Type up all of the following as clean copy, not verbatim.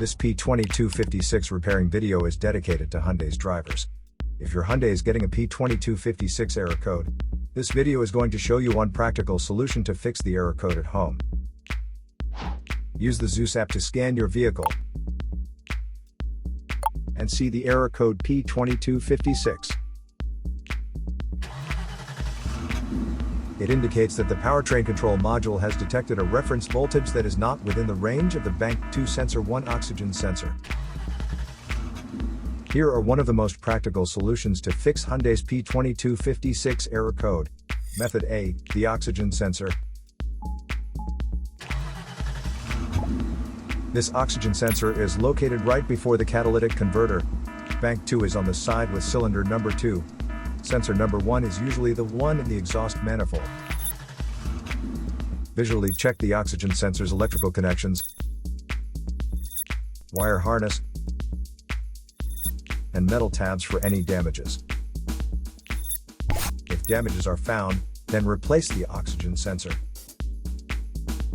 This P2256 repairing video is dedicated to Hyundai's drivers. If your Hyundai is getting a P2256 error code, this video is going to show you one practical solution to fix the error code at home. Use the Zeus app to scan your vehicle and see the error code P2256. It indicates that the powertrain control module has detected a reference voltage that is not within the range of the Bank 2 Sensor 1 oxygen sensor. Here are one of the most practical solutions to fix Hyundai's P2256 error code. Method A, the oxygen sensor. This oxygen sensor is located right before the catalytic converter. Bank 2 is on the side with cylinder number 2. Sensor number 1 is usually the one in the exhaust manifold. Visually check the oxygen sensor's electrical connections, wire harness, and metal tabs for any damages. If damages are found, then replace the oxygen sensor.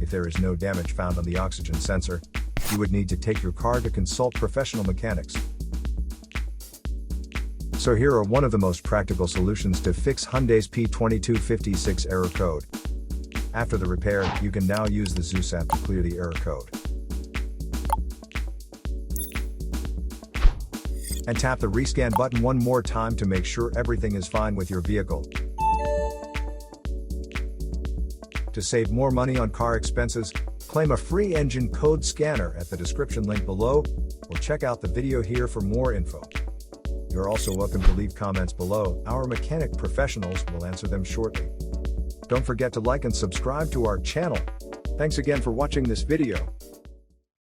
If there is no damage found on the oxygen sensor, you would need to take your car to consult professional mechanics. So here are one of the most practical solutions to fix Hyundai's P2256 error code. After the repair, you can now use the Zeus app to clear the error code. And tap the rescan button one more time to make sure everything is fine with your vehicle. To save more money on car expenses, claim a free engine code scanner at the description link below, or check out the video here for more info. You're also welcome to leave comments below. Our mechanic professionals will answer them shortly. Don't forget to like and subscribe to our channel. Thanks again for watching this video.